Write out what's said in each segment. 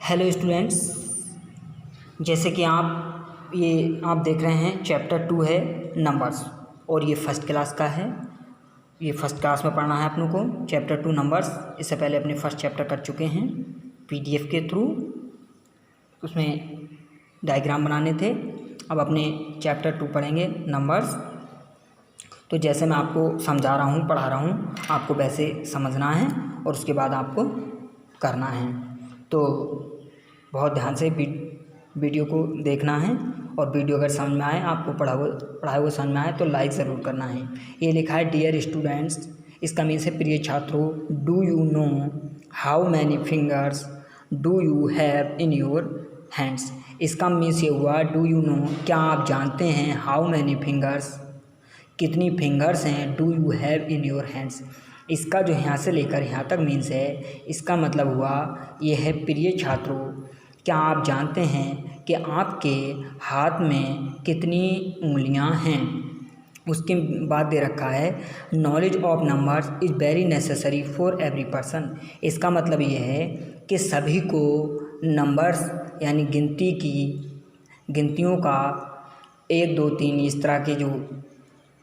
Hello students, जैसे कि आप देख रहे हैं चैप्टर 2 है नंबर्स और ये फर्स्ट क्लास का है। ये फर्स्ट क्लास में पढ़ना है अपनों को चैप्टर 2 नंबर्स। इससे पहले अपने फर्स्ट चैप्टर कर चुके हैं पीडीएफ के थ्रू, उसमें डायग्राम बनाने थे। अब अपने चैप्टर 2 पढ़ेंगे नंबर्स। तो जैसे मैं आपको समझा रहा हूँ, पढ़ा रहा हूँ, आपको वैसे समझना है और उसके बाद आपको करना है। तो बहुत ध्यान से वीडियो को देखना है और वीडियो अगर समझ में आए, आपको पढ़ाए हुए समझ में आए तो लाइक ज़रूर करना है। ये लिखा है डियर स्टूडेंट्स, इसका मीन्स है प्रिय छात्रों। Do you know how many fingers do you have in your hands. इसका मीन्स ये हुआ डू यू नो, क्या आप जानते हैं, हाउ मैनी फिंगर्स, कितनी फिंगर्स हैं, do you have in your hands. इसका जो यहाँ से लेकर यहाँ तक मीन्स है, इसका मतलब हुआ ये है प्रिय छात्रों, क्या आप जानते हैं कि आपके हाथ में कितनी उंगलियां हैं। उसके बाद दे रखा है knowledge of numbers is very necessary for every person. इसका मतलब ये है कि सभी को नंबर्स यानी गिनतियों का 1 2 3 इस तरह के जो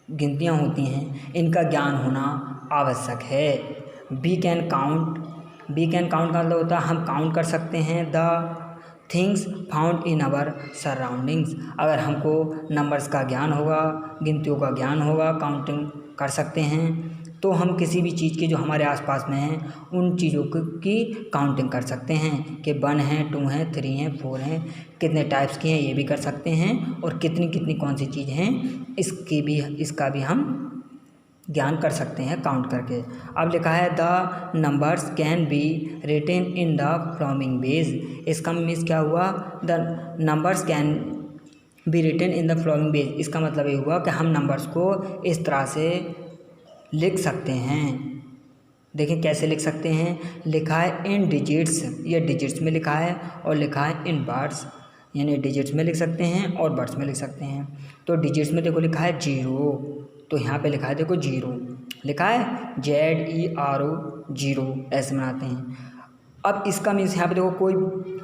गिनतियाँ होती हैं इनका ज्ञान होना आवश्यक है। वी कैन काउंट का मतलब होता है हम काउंट कर सकते हैं the things found in our surroundings. अगर हमको नंबर्स का ज्ञान होगा, गिनतियों का ज्ञान होगा, काउंटिंग कर सकते हैं, तो हम किसी भी चीज़ के जो हमारे आसपास में हैं उन चीज़ों की काउंटिंग कर सकते हैं कि 1 है, 2 है, 3 है, 4 हैं, कितने टाइप्स की हैं ये भी कर सकते हैं, और कितनी कौन सी चीज़ हैं इसका भी हम ज्ञान कर सकते हैं काउंट करके। अब लिखा है the numbers can be written in the following ways. इसका मीन्स क्या हुआ, the numbers can be written in the following ways. इसका मतलब ये हुआ कि हम नंबर्स को इस तरह से लिख सकते हैं। देखिए कैसे लिख सकते हैं, लिखा है इन डिजिट्स, ये डिजिट्स में लिखा है, और लिखा है इन वर्ड्स, यानी डिजिट्स में लिख सकते हैं और वर्ड्स में लिख सकते हैं। तो डिजिट्स में देखो लिखा है 0, तो यहाँ पे लिखा है देखो 0 लिखा है ZERO 0, ऐसे बनाते हैं। अब इसका मीन्स यहाँ पे देखो कोई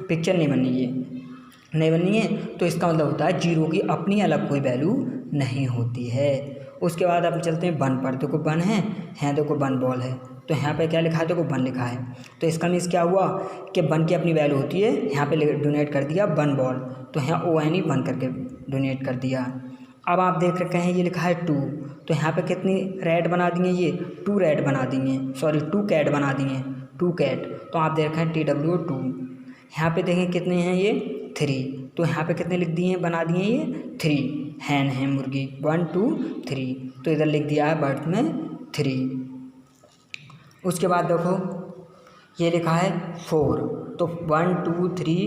पिक्चर नहीं बननी है, तो इसका मतलब होता है 0 की अपनी अलग कोई वैल्यू नहीं होती है। उसके बाद अब चलते हैं 1 पर। देखो 1 है देखो 1 बॉल है, तो यहाँ पे क्या लिखा है देखो 1 लिखा है, तो इसका मीन्स क्या हुआ कि 1 की अपनी वैल्यू होती है। यहाँ पे डोनेट कर दिया 1 बॉल, तो यहाँ ONE 1 करके डोनेट कर दिया। अब आप देख रखे हैं ये लिखा है 2, तो यहाँ पे कितनी रेड बना दिए, ये 2 रेड बना दिए, 2 कैट बना दिए, 2 कैट। तो आप देख रहे हैं TW2। यहाँ पे देखें कितने हैं ये 3, तो यहाँ पे कितने लिख दिए बना दिए ये 3 हैन है मुर्गी 1 2 3, तो इधर लिख दिया है बर्थ में 3। उसके बाद देखो ये लिखा है 4, तो 1 2 3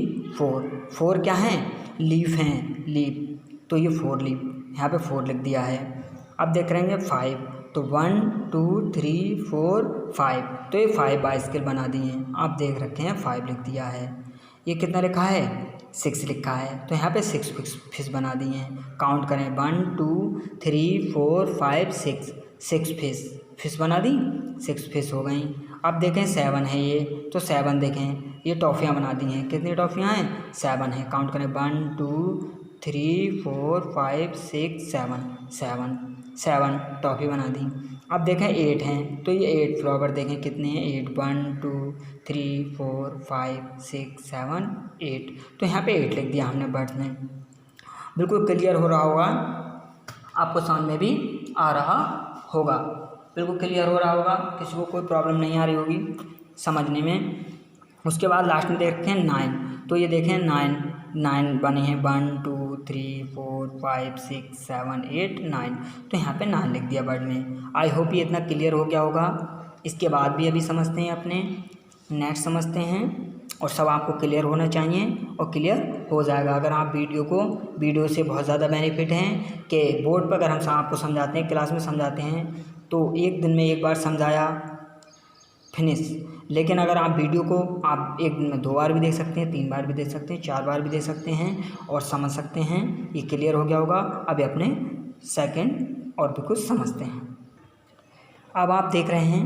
4 क्या है, लीफ हैं, लीफ, तो ये 4 लीफ, यहाँ पे 4 लिख दिया है। अब देख रहे हैं 5, तो 1 2 3 4 5, तो ये 5 बाइसिकल बना दिए। आप देख रखे हैं 5 लिख दिया है। ये कितना लिखा है 6 लिखा है, तो यहाँ पे 6 फिश बना दिए हैं। काउंट करें 1 2 3 4 5 6 फिश बना दी, 6 फिश हो गई। अब देखें 7 है ये, तो 7 देखें ये टॉफ़ियाँ बना दी हैं। कितनी टॉफ़ियाँ हैं 7 हैं। काउंट करें 1 2 3 4 5 6 7 टॉफ़ी बना दी। अब देखें 8 हैं, तो ये 8 फ्लावर देखें कितने हैं 8 1 2 3 4 5 6 7 8, तो यहाँ पे 8 लिख दिया हमने बर्ड्स में। बिल्कुल क्लियर हो रहा होगा, आपको समझ में भी आ रहा होगा, बिल्कुल क्लियर हो रहा होगा, किसी को कोई प्रॉब्लम नहीं आ रही होगी समझने में। उसके बाद लास्ट में देखते हैं 9, तो ये देखें 9 बने हैं 1 2 3 4 5 6 7 8 9, तो यहाँ पे 9 लिख दिया वर्ड में। आई होप ये इतना क्लियर हो गया होगा। इसके बाद भी अभी समझते हैं अपने नेक्स्ट समझते हैं, और सब आपको क्लियर होना चाहिए और क्लियर हो जाएगा अगर आप वीडियो से बहुत ज़्यादा बेनिफिट हैं कि बोर्ड पर अगर हम आपको समझाते हैं, क्लास में समझाते हैं, तो एक दिन में एक बार समझाया फिनिश। लेकिन अगर आप वीडियो को आप एक दिन में 2 बार भी देख सकते हैं, 3 बार भी देख सकते हैं, 4 बार भी देख सकते हैं और समझ सकते हैं। ये क्लियर हो गया होगा। अभी अपने सेकंड और भी कुछ समझते हैं। अब आप देख रहे हैं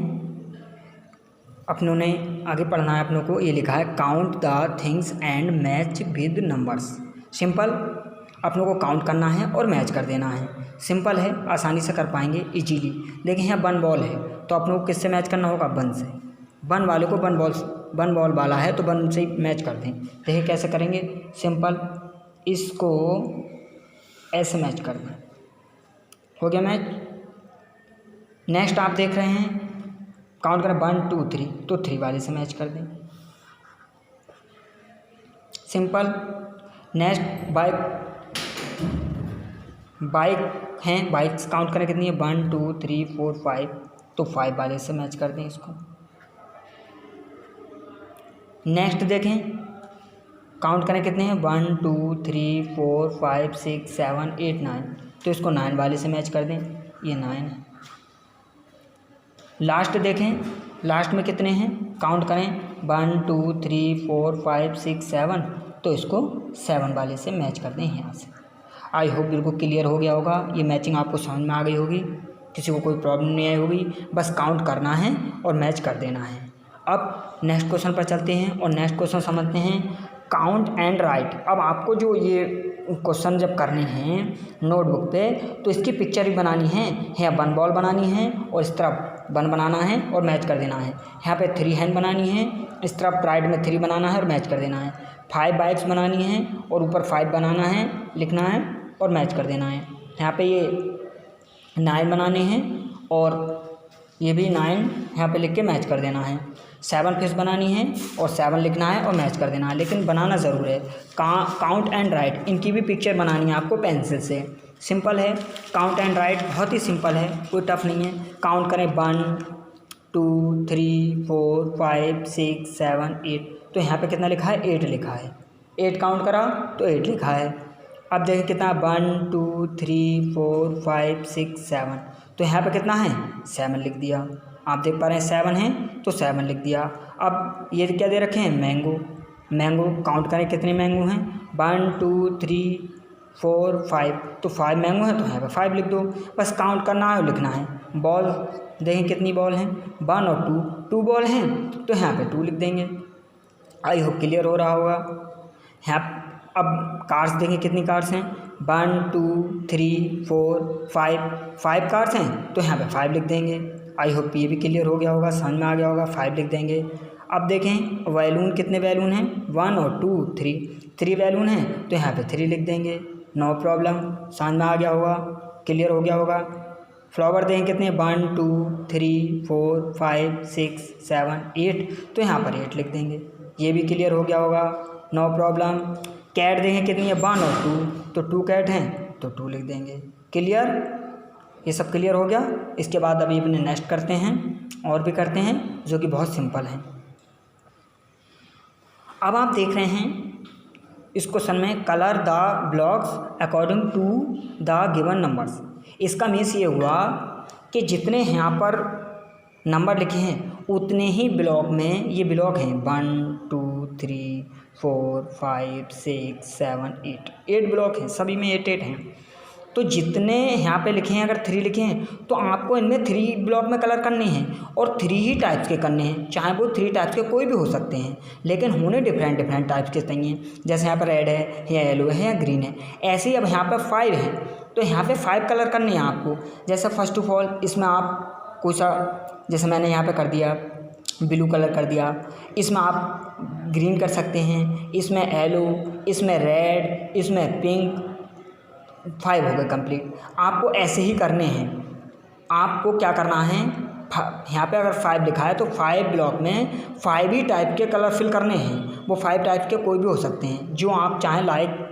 अपनों ने आगे पढ़ना है, अपनों को ये लिखा है count the things and match with numbers. Simple, अपनों को काउंट करना है और मैच कर देना है। सिंपल है, आसानी से कर पाएंगे इजीली। देखिए यहाँ 1 बॉल है तो अपनों को किससे मैच करना होगा? 1 से। 1 वाले को 1 बॉल वाला है तो 1 से ही मैच कर दें। देखिए कैसे करेंगे? सिंपल, इसको ऐसे मैच कर दें, हो गया मैच। नेक्स्ट आप देख रहे हैं, काउंट करें 1 2 3, तो 3 वाले से मैच कर दें। सिंपल। नेक्स्ट बाइक हैं, बाइक्स काउंट करें कितनी है? 1 2 3 4 5, तो 5 वाले से मैच कर दें इसको। नेक्स्ट देखें, काउंट करें कितने हैं? 1 2 3 4 5 6 7 8 9, तो इसको 9 वाले से मैच कर दें, ये 9 है। लास्ट देखें, लास्ट में कितने हैं? काउंट करें 1 2 3 4 5 6 7, तो इसको 7 वाले से मैच कर दें यहाँ से। आई होप बिल्कुल क्लियर हो गया होगा, ये मैचिंग आपको समझ में आ गई होगी, किसी को कोई प्रॉब्लम नहीं आई होगी। बस काउंट करना है और मैच कर देना है। अब नेक्स्ट क्वेश्चन पर चलते हैं और नेक्स्ट क्वेश्चन समझते हैं, काउंट एंड राइट। अब आपको जो ये क्वेश्चन जब करने हैं नोटबुक पे, तो इसकी पिक्चर भी बनानी है। यहाँ 1 बॉल बनानी है और इस तरफ 1 बनाना है और मैच कर देना है। यहाँ पे 3 हैंड बनानी है, इस तरफ राइट में 3 बनाना है और मैच कर देना है। 5 बाइक्स बनानी है और ऊपर 5 बनाना है, लिखना है और मैच कर देना है। यहाँ पे ये 9 बनाने हैं और ये भी 9 यहाँ पे लिख के मैच कर देना है। 7 फिश बनानी है और 7 लिखना है और मैच कर देना है, लेकिन बनाना ज़रूर है। काउंट एंड राइट, इनकी भी पिक्चर बनानी है आपको पेंसिल से। सिंपल है, काउंट एंड राइट बहुत ही सिंपल है, कोई टफ नहीं है। काउंट करें 1 2 3 4 5 6 7 8, तो यहाँ पे कितना लिखा है? 8 लिखा है। 8 काउंट करा तो 8 लिखा है। अब देखिए कितना, 1 2 3 4 5 6 7, तो यहाँ पे कितना है? 7 लिख दिया। आप देख पा रहे हैं 7 है तो 7 लिख दिया। अब ये क्या दे रखे हैं? मैंगो काउंट करें कितने मैंगो हैं? 1 2 3 4 5, तो 5 मैंगो हैं तो यहाँ पे 5 लिख दो। बस काउंट करना है और लिखना है। बॉल देखें कितनी बॉल हैं? 1 और 2 बॉल हैं तो यहाँ पे 2 लिख देंगे। आई होप क्लियर हो रहा होगा। यहाँ अब कार्स देखें कितनी कार्स हैं? 1 2 3 4 5 कार्स हैं तो यहाँ पे 5 लिख देंगे। आई होप ये भी क्लियर हो गया होगा, समझ में आ गया होगा, 5 लिख देंगे। अब देखें बैलून, कितने बैलून हैं? 1 और 2 3 बैलून हैं तो यहाँ पे 3 लिख देंगे। नो प्रॉब्लम, समझ में आ गया होगा, क्लियर हो गया होगा। फ्लावर देखें कितने? 1 2 3 4 5 6 7 8, तो यहाँ पर 8 लिख देंगे। ये भी क्लियर हो गया होगा, नो प्रॉब्लम। कैट देखें कितनी है? 1 और 2, तो 2 कैट हैं तो 2 लिख देंगे। क्लियर, ये सब क्लियर हो गया। इसके बाद अभी अपने नेक्स्ट करते हैं और भी करते हैं जो कि बहुत सिंपल है। अब आप देख रहे हैं इस क्वेश्चन में, colour the blocks according to the given numbers. इसका मीन्स ये हुआ कि जितने यहाँ पर नंबर लिखे हैं उतने ही ब्लॉक में, ये ब्लॉक हैं 1 2 3 4 5 6 7 8 ब्लॉक हैं, सभी में 8 हैं। तो जितने यहाँ पे लिखे हैं, अगर 3 लिखे हैं तो आपको इनमें 3 ब्लॉक में कलर करने हैं और 3 ही टाइप्स के करने हैं। चाहे वो 3 टाइप्स के कोई भी हो सकते हैं, लेकिन होने डिफरेंट टाइप्स के चाहिए। जैसे यहाँ पर रेड है या येलो है या ग्रीन है, ऐसे ही अब यहाँ पर 5 है तो यहाँ पे 5 कलर करने हैं आपको। जैसे फर्स्ट ऑफ ऑल इसमें आप कोई सा, जैसे मैंने यहाँ पे कर दिया ब्लू कलर कर दिया, इसमें आप ग्रीन कर सकते हैं, इसमें येलो, इसमें रेड, इसमें पिंक। 5 हो गए कंप्लीट। आपको ऐसे ही करने हैं। आपको क्या करना है, यहाँ पे अगर 5 लिखा है तो 5 ब्लॉक में 5 ही टाइप के कलर फिल करने हैं। वो 5 टाइप के कोई भी हो सकते हैं, जो आप चाहें, लाइक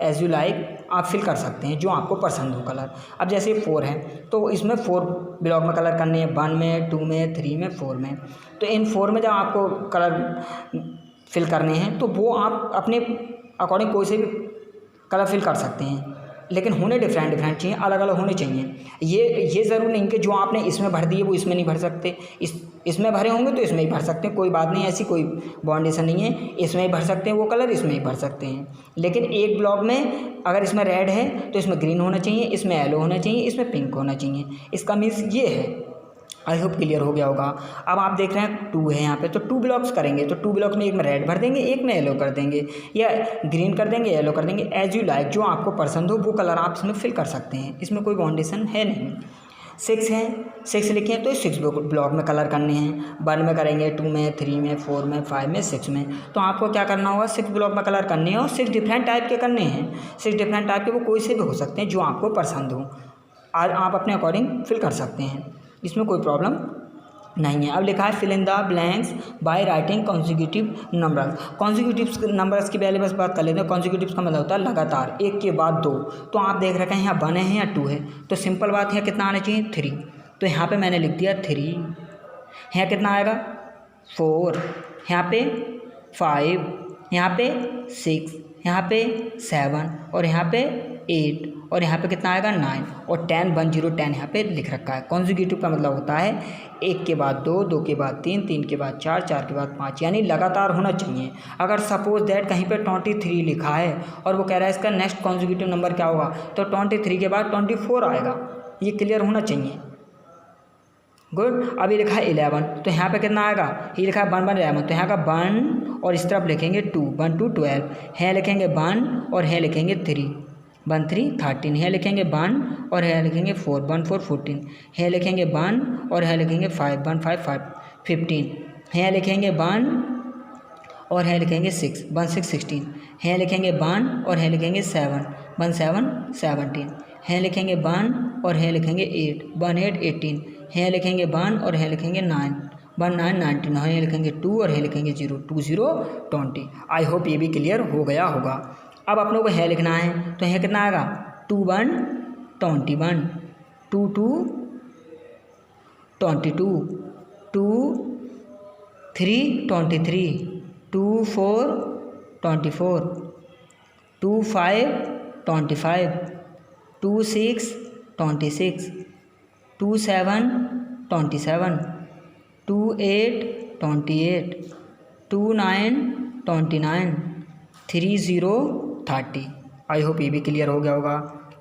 एज यू लाइक आप फिल कर सकते हैं, जो आपको पसंद हो कलर। अब जैसे 4 है तो इसमें 4 ब्लॉक में कलर करने हैं, 1 में 2 में 3 में 4 में। तो इन 4 में जब आपको कलर फिल करने हैं तो वो आप अपने अकॉर्डिंग कोई से भी कलर फिल कर सकते हैं, लेकिन होने डिफरेंट चाहिए, अलग अलग होने चाहिए। ये ज़रूर नहीं कि जो आपने इसमें भर दिए वो इसमें नहीं भर सकते, इसमें भरे होंगे तो इसमें ही भर सकते हैं, कोई बात नहीं, ऐसी कोई बाउंडेशन नहीं है। इसमें ही भर सकते हैं वो कलर, इसमें ही भर सकते हैं। लेकिन एक ब्लॉक में अगर इसमें रेड है तो इसमें ग्रीन होना चाहिए, इसमें येलो होना चाहिए, इसमें पिंक होना चाहिए। इसका मीन्स ये है। आई होप क्लियर हो गया होगा। अब आप देख रहे हैं 2 है यहाँ पे, तो 2 ब्लॉक्स करेंगे, तो 2 ब्लॉक में एक में रेड भर देंगे, एक में येलो कर देंगे, या ग्रीन कर देंगे, येलो कर देंगे, एज यू लाइक, जो आपको पसंद हो वो कलर आप इसमें फिल कर सकते हैं, इसमें कोई बाउंडेशन है नहीं। 6 है, 6 लिखे हैं तो 6 ब्लॉक में कलर करने हैं, 1 में करेंगे, 2 में, 3 में, 4 में, 5 में, 6 में। तो आपको क्या करना होगा, 6 ब्लॉक में कलर करने हैं और 6 डिफरेंट टाइप के करने हैं। 6 डिफरेंट टाइप के वो कोई से भी हो सकते हैं जो आपको पसंद हो, आज आप अपने अकॉर्डिंग फिल कर सकते हैं, इसमें कोई प्रॉब्लम नहीं है। अब लिखा है fill in the blanks by writing consecutive numbers. Consecutive numbers की पहले बस बात कर लेते हैं। कॉन्जिक्यूटिव का मतलब होता है लगातार, एक के बाद दो। तो आप देख रखे हैं यहाँ 1 है या 2 है, तो सिंपल बात है कितना आना चाहिए 3, तो यहाँ पे मैंने लिख दिया 3। यहाँ कितना आएगा 4, यहाँ पे 5, यहाँ पे 6, यहाँ पे 7 और यहाँ पे 8 और यहाँ पे कितना आएगा 9 और 10, 1 0 10 यहाँ पे लिख रखा है। कॉन्जिक्यूटिव का मतलब होता है 1 के बाद 2, 2 के बाद 3, 3 के बाद 4, 4 के बाद 5, यानी लगातार होना चाहिए। अगर सपोज दैट कहीं पे 23 लिखा है और वो कह रहा है इसका नेक्स्ट कॉन्जिक्यूटिव नंबर क्या होगा, तो 23 के बाद 24 आएगा, ये क्लियर होना चाहिए। गुड। अभी लिखा है 11, तो यहाँ पे कितना आएगा, ये लिखा है 1 1 11, तो यहाँ का 1 और इस तरफ लिखेंगे 2, 1 2 12, है लिखेंगे 1 और है लिखेंगे 3, 1 3 13, है लिखेंगे 1 और है लिखेंगे 4, 1 4 14, है लिखेंगे 1 और है लिखेंगे 5, 1 5 5 15, है लिखेंगे 1 और है लिखेंगे 6, 1 6 16, है लिखेंगे 1 और है लिखेंगे 7, 1 7 17, है लिखेंगे 1 और है लिखेंगे 8, 1 8 18, है लिखेंगे 1 और है लिखेंगे 9, 1 9 19, है लिखेंगे 2 और है लिखेंगे 0, 2 0 20। आई होप ये भी क्लियर हो गया होगा। अब आप लोगों को है लिखना है, तो है कितना आएगा 2 1 21, 2 2 22, 2 3 23, 2 4 24, 2 5 25, 2 6 26, 2 7 27, 2 8 28, 2 9 29, 3 0 30। आई होप ये भी क्लियर हो गया होगा।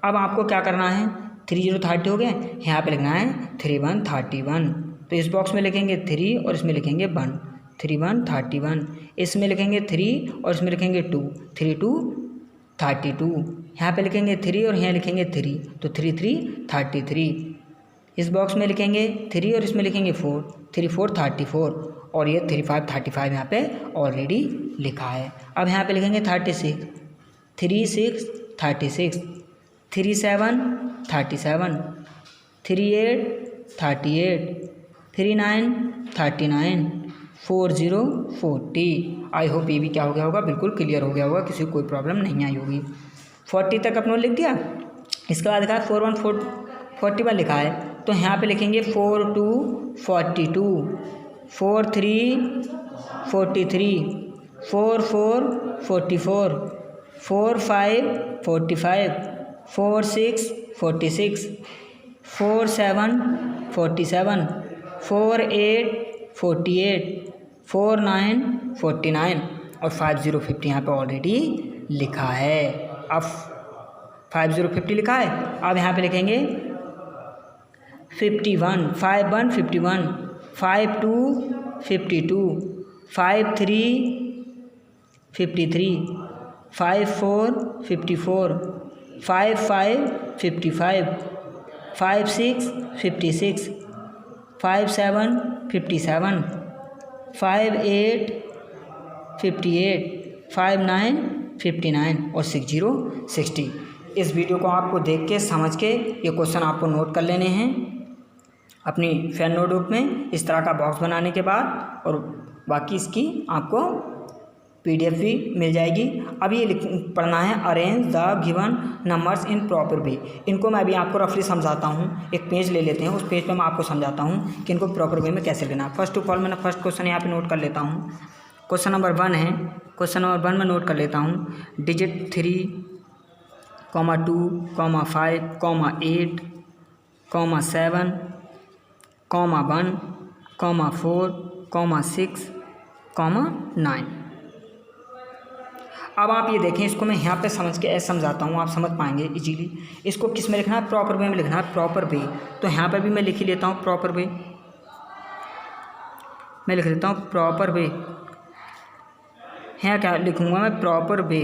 अब आपको क्या करना है, 3 0 30 हो गए, यहाँ पे लिखना है 3 1 31, तो इस बॉक्स में लिखेंगे 3 और इसमें लिखेंगे 1, 3 1 31, इसमें लिखेंगे 3 और इसमें लिखेंगे 2, 3 2 32, यहाँ पे लिखेंगे 3 और यहाँ लिखेंगे 3, तो 3 3 33, इस बॉक्स में लिखेंगे 3 और इसमें लिखेंगे 4, 3 4 34 और ये 3 5 35 यहाँ पे ऑलरेडी लिखा है। अब यहाँ पे लिखेंगे 36, 3 6 36, 3 7 37, 3 8 38, 3 9 39, 4 0 40। आई होप ये भी क्या हो गया होगा, बिल्कुल क्लियर हो गया होगा, किसी को कोई प्रॉब्लम नहीं आई होगी। 40 तक अपने लिख दिया। इसके बाद लिखा है 4 1 41 लिखा है, तो यहाँ पे लिखेंगे 4 2 42, 4 3 43, 4 4 44, 4 5 45, 4 6 46, 4 7 47, 4 8 48, 4 9 49 और 5 0 50 यहाँ पे ऑलरेडी लिखा है। अब 5 0 50 लिखा है, अब यहाँ पे लिखेंगे 51, 5 1 51, 5 2 52, 5 3 53, 5 4 54, 5 5 55, 5 6 56, 5 7 57, 5 8 58, 5 9 59 और 6 0 60। इस वीडियो को आपको देख के समझ के ये क्वेश्चन आपको नोट कर लेने हैं अपनी फैन नोटबुक में, इस तरह का बॉक्स बनाने के बाद, और बाकी इसकी आपको PDF भी मिल जाएगी। अब ये पढ़ना है arrange the given numbers in proper way. इनको मैं अभी आपको रफली समझाता हूँ, एक पेज ले लेते हैं, उस पेज पे मैं आपको समझाता हूँ कि इनको प्रॉपर वे में कैसे लेना है। फर्स्ट ऑफ ऑल मैं फर्स्ट क्वेश्चन यहाँ पे नोट कर लेता हूँ। क्वेश्चन नंबर 1 है, क्वेश्चन नंबर 1 में नोट कर लेता हूँ, डिजिट 3, 2, 5, 8, 7, 1, 4, 6, 9। अब आप ये देखें, इसको मैं यहाँ पे समझ के ऐसे समझाता हूँ, आप समझ पाएंगे इजीली। इसको किस में लिखना है, प्रॉपर वे में लिखना है, प्रॉपर वे। तो यहाँ पर भी मैं लिख ही लेता हूँ प्रॉपर वे। मैं लिख देता हूँ प्रॉपर वे। यहाँ क्या लिखूँगा मैं, प्रॉपर वे।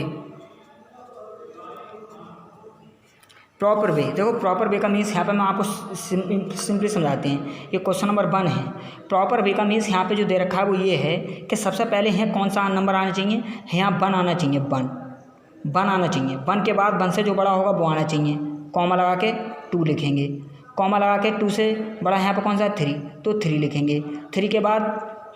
प्रॉपर वे, देखो प्रॉपर वे का मीन्स यहाँ पे मैं आपको सिंपली समझाते हैं। ये क्वेश्चन नंबर 1 है। प्रॉपर वे का मीन्स यहाँ पे जो दे रखा है वो ये है कि सबसे पहले यहाँ कौन सा नंबर आना चाहिए, यहाँ 1 आना चाहिए, 1 आना चाहिए। 1 के बाद 1 से जो बड़ा होगा वो आना चाहिए, कॉमा लगा के 2 लिखेंगे, कॉमा लगा के 2 से बड़ा यहाँ पे कौन सा है 3, तो 3 लिखेंगे। 3 के बाद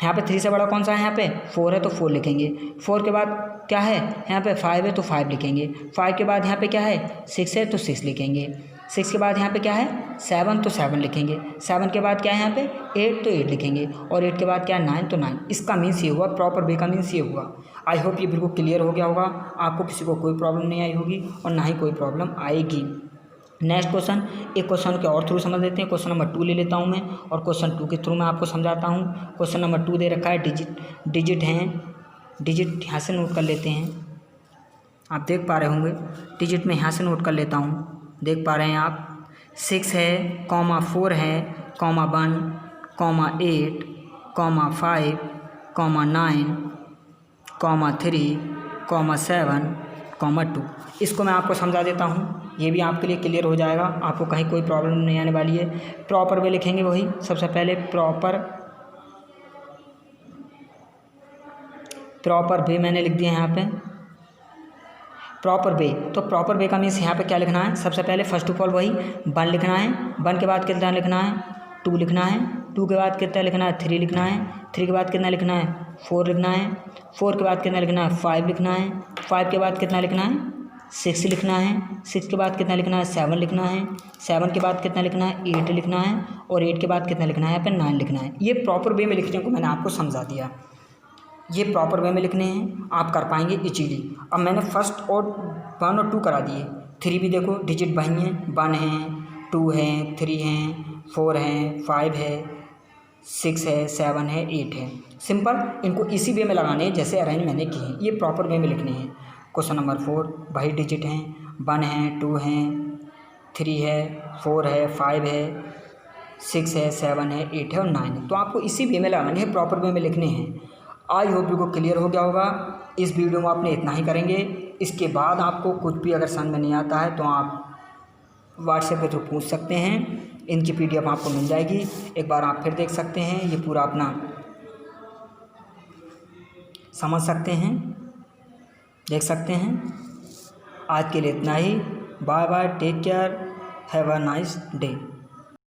यहाँ पे 3 से बड़ा कौन सा है, यहाँ पे 4 है तो 4 लिखेंगे। 4 के बाद क्या है, यहाँ पे 5 है तो 5 लिखेंगे। 5 के बाद यहाँ पे क्या है, 6 है तो 6 लिखेंगे। 6 के बाद यहाँ पे क्या है, 7 तो 7 लिखेंगे। 7 के बाद क्या है यहाँ पे 8 तो 8 लिखेंगे। और 8 के बाद क्या है 9 तो 9। इसका मीन्स ये हुआ, प्रॉपर वे का मीन्स ये हुआ। आई होप ये बिल्कुल क्लियर हो गया होगा, आपको किसी को कोई प्रॉब्लम नहीं आई होगी और ना ही कोई प्रॉब्लम आएगी। नेक्स्ट क्वेश्चन, एक क्वेश्चन के और थ्रू समझ लेते हैं। क्वेश्चन नंबर 2 ले लेता हूँ मैं और क्वेश्चन 2 के थ्रू मैं आपको समझाता हूँ। क्वेश्चन नंबर 2 दे रखा है, डिजिट हैं, डिजिट यहाँ से नोट कर लेते हैं। आप देख पा रहे होंगे, डिजिट में यहाँ से नोट कर लेता हूँ, देख पा रहे हैं आप। 6 है, कॉमा 4 है, comma 1, comma 8, comma 5, comma 9, comma 3, comma 7, comma 2। इसको मैं आपको समझा देता हूँ, ये भी आपके लिए क्लियर हो जाएगा, आपको कहीं कोई प्रॉब्लम नहीं आने वाली है। प्रॉपर वे लिखेंगे वही, सबसे पहले प्रॉपर वे मैंने लिख दिया यहाँ पे, प्रॉपर वे। तो प्रॉपर वे का मीन्स यहाँ पे क्या लिखना है, सबसे पहले फर्स्ट ऑफ ऑल वही 1 लिखना है। 1 के बाद कितना लिखना है, 2 लिखना है। 2 के बाद कितना लिखना है, 3 लिखना है। 3 के बाद कितना लिखना है, 4 लिखना है। 4 के बाद कितना लिखना है, 5 लिखना है। 5 के बाद कितना लिखना है, 6 लिखना है। 6 के बाद कितना लिखना है, 7 लिखना है। 7 के बाद कितना लिखना है, 8 लिखना है। और 8 के बाद कितना लिखना है, यहाँ पे 9 लिखना है। ये प्रॉपर वे में लिखने को मैंने आपको समझा दिया, ये प्रॉपर वे में लिखने हैं, आप कर पाएंगे इजीली। अब मैंने फर्स्ट और 1 और 2 करा दिए। 3 भी देखो डिजिट वही हैं, 1 है, 2 है, 3 हैं, 4 है, 5 है, 6 है, 7 है, 8 है। सिंपल, इनको इसी वे में लगाने हैं जैसे अरेंज मैंने किए हैं, ये प्रॉपर वे में लिखने हैं। क्वेश्चन नंबर 4 वही डिजिट हैं, 1 है, 2 है, 3 है, 4 है, 5 है, 6 है, 7 है, 8 है और 9 है। तो आपको इसी वे में लगाने हैं, प्रॉपर वे में लिखने हैं। आई होप को क्लियर हो गया होगा। इस वीडियो में आपने इतना ही करेंगे। इसके बाद आपको कुछ भी अगर समझ में नहीं आता है तो आप व्हाट्सएप के थ्रू पूछ सकते हैं, इनकी PDF आपको मिल जाएगी। एक बार आप फिर देख सकते हैं, ये पूरा अपना समझ सकते हैं, देख सकते हैं। आज के लिए इतना ही। Bye bye, take care, have a nice day.